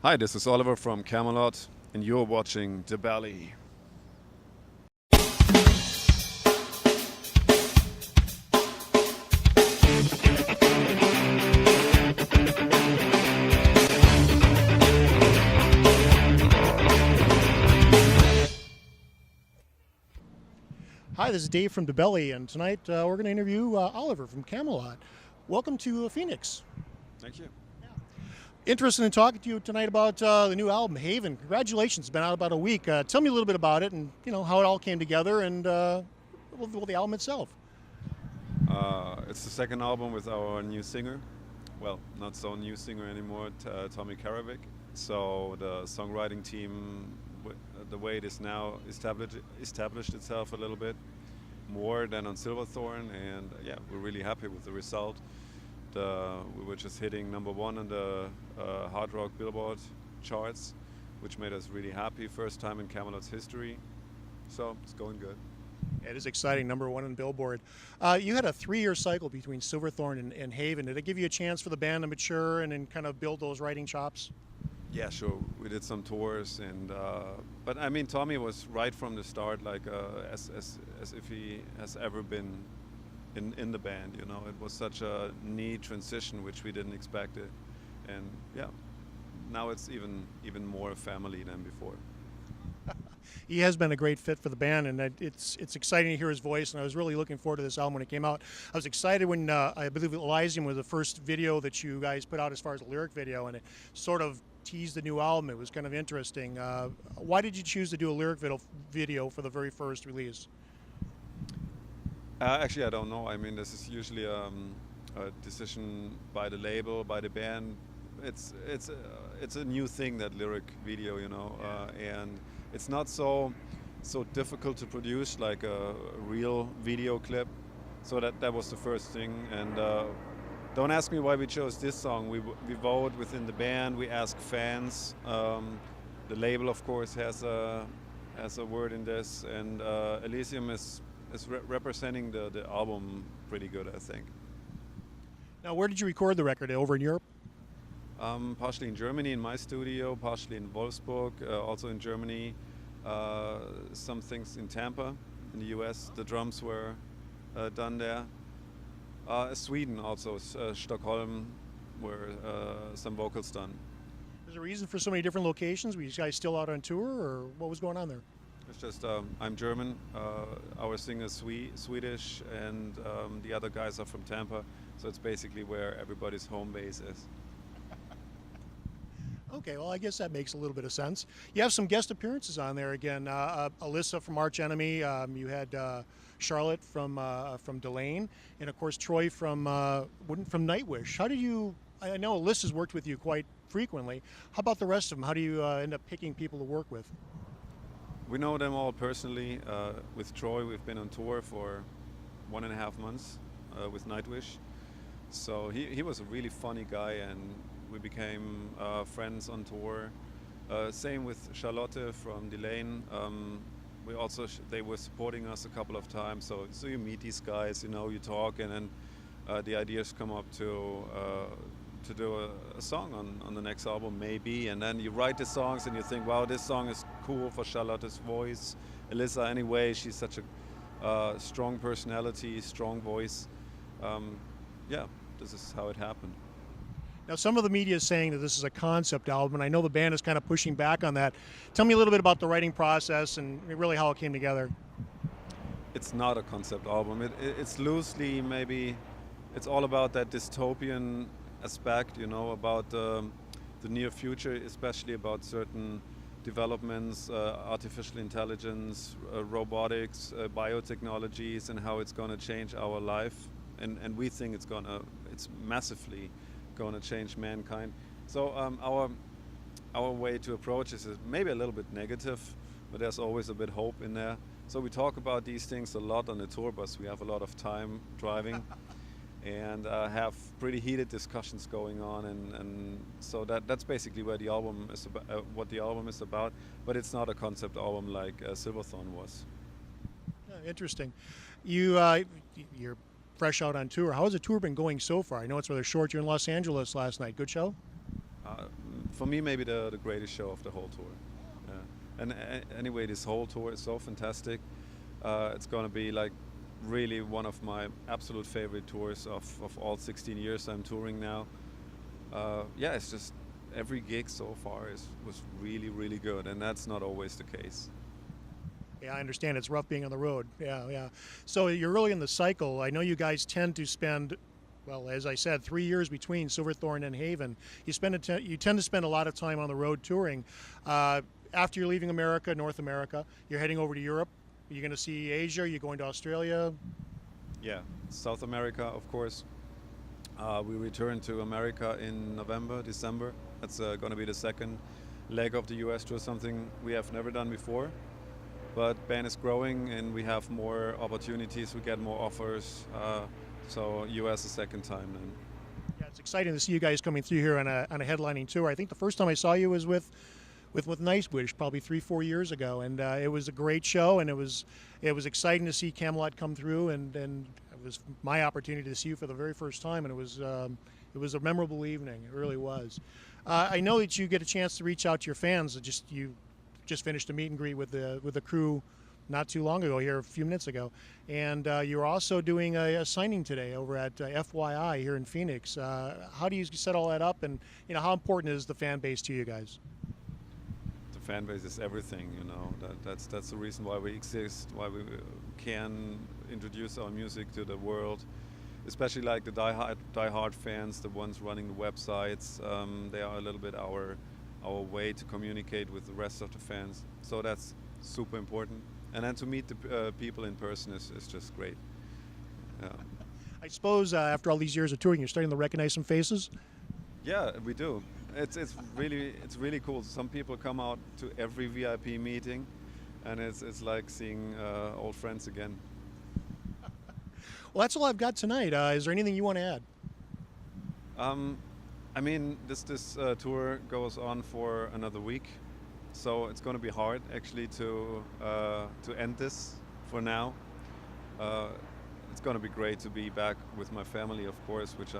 Hi, this is Oliver from Kamelot, and you're watching DaBelly. Hi, this is Dave from DaBelly, and tonight we're going to interview Oliver from Kamelot. Welcome to Phoenix. Thank you. Interested in talking to you tonight about the new album, Haven. Congratulations, it's been out about a week. Tell me a little bit about it and how it all came together and the album itself. It's the second album with our new singer. Well, not so new singer anymore, Tommy Karavik. So the songwriting team, the way it is now, established itself a little bit more than on Silverthorn, and yeah, we're really happy with the result. We were just hitting #1 on the hard rock Billboard charts, which made us really happy. First time in Kamelot's history, so it's going good. It is exciting, #1 on Billboard. You had a 3-year cycle between Silverthorn and Haven. Did it give you a chance for the band to mature and then kind of build those writing chops? Yeah, sure. We did some tours, and but I mean, Tommy was right from the start, like as if he has ever been in the band. You know, it was such a neat transition, which we didn't expect it, and yeah, now it's even more family than before. He has been a great fit for the band, and it's exciting to hear his voice. And I was really looking forward to this album when it came out. I was excited when I believe Elysium was the first video that you guys put out as far as a lyric video, and it sort of teased the new album. It was kind of interesting. Why did you choose to do a lyric video for the very first release? Actually, I don't know. I mean, this is usually a decision by the label, by the band. It's a new thing, that lyric video, and it's not so difficult to produce like a real video clip. So that was the first thing. And don't ask me why we chose this song. We vote within the band. We ask fans. The label, of course, has a word in this, and Elysium is representing the album pretty good, I think. Now, where did you record the record? Over in Europe? Partially in Germany in my studio, partially in Wolfsburg, also in Germany. Some things in Tampa, in the US. The drums were done there. Sweden also, Stockholm, where some vocals done. Is there a reason for so many different locations? Were you guys still out on tour, or what was going on there? It's just I'm German, our singer's Swedish, and the other guys are from Tampa, so it's basically where everybody's home base is. Okay, well, I guess that makes a little bit of sense. You have some guest appearances on there again. Alyssa from Arch Enemy. You had Charlotte from Delane, and of course Troy from Nightwish. How did you? I know Alyssa's worked with you quite frequently. How about the rest of them? How do you end up picking people to work with? We know them all personally. With Troy, we've been on tour for 1.5 months with Nightwish. So he was a really funny guy, and we became friends on tour. Same with Charlotte from Delane. They were supporting us a couple of times. So you meet these guys, you talk, and then the ideas come up to do a song on the next album, maybe. And then you write the songs, and you think, wow, this song is cool for Charlotte's voice. Alyssa, anyway, she's such a strong personality, strong voice. Yeah, this is how it happened. Now, some of the media is saying that this is a concept album, and I know the band is kind of pushing back on that. Tell me a little bit about the writing process and really how it came together. It's not a concept album. It's loosely, maybe, it's all about that dystopian aspect, about the near future, especially about certain developments, artificial intelligence, robotics, biotechnologies, and how it's going to change our life. And we think it's massively going to change mankind. So our way to approach this is maybe a little bit negative, but there's always a bit hope in there. So we talk about these things a lot on the tour bus. We have a lot of time driving and have pretty heated discussions going on, and so that's basically where the album is about, what the album is about. But it's not a concept album like Silverthorn was. Yeah, interesting. You're fresh out on tour. How has the tour been going so far? I know it's rather short. You're in Los Angeles last night. Good show? for me, maybe the greatest show of the whole tour. Yeah. And anyway, this whole tour is so fantastic. It's going to be like really one of my absolute favorite tours of all 16 years I'm touring now. Yeah, it's just every gig so far was really, really good, and that's not always the case. Yeah, I understand it's rough being on the road. Yeah, yeah. So you're early in the cycle. I know you guys tend to spend, well, as I said, 3 years between Silverthorne and Haven. You tend to spend a lot of time on the road touring. After you're leaving America, North America, you're heading over to Europe. You're going to see Asia. You're going to Australia. Yeah, South America, of course. We return to America in November, December. That's going to be the second leg of the US tour, something we have never done before. But band is growing and we have more opportunities, we get more offers. So US the second time then. Yeah, it's exciting to see you guys coming through here on a headlining tour. I think the first time I saw you was with Nightwish probably 3-4 years ago, and it was a great show, and it was exciting to see Kamelot come through, and it was my opportunity to see you for the very first time, and it was a memorable evening. It really was. I know that you get a chance to reach out to your fans. You just finished a meet and greet with the crew not too long ago here, a few minutes ago, and you're also doing a signing today over at FYI here in Phoenix. How do you set all that up, and how important is the fan base to you guys? The fan base is everything, that's the reason why we exist, why we can introduce our music to the world, especially like the die-hard fans, the ones running the websites. They are a little bit our way to communicate with the rest of the fans, so that's super important. And then to meet the people in person is just great. Yeah. I suppose after all these years of touring, you're starting to recognize some faces? Yeah, we do. It's really cool. Some people come out to every VIP meeting, and it's like seeing old friends again. Well, that's all I've got tonight. Is there anything you want to add? I mean, this tour goes on for another week, so it's going to be hard actually to end this for now. It's going to be great to be back with my family, of course, which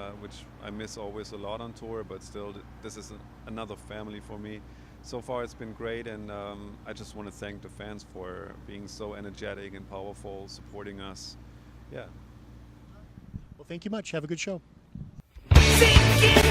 I miss always a lot on tour, but still this is another family for me. So far it's been great, and I just want to thank the fans for being so energetic and powerful, supporting us. Yeah. Well, thank you much. Have a good show. Thinking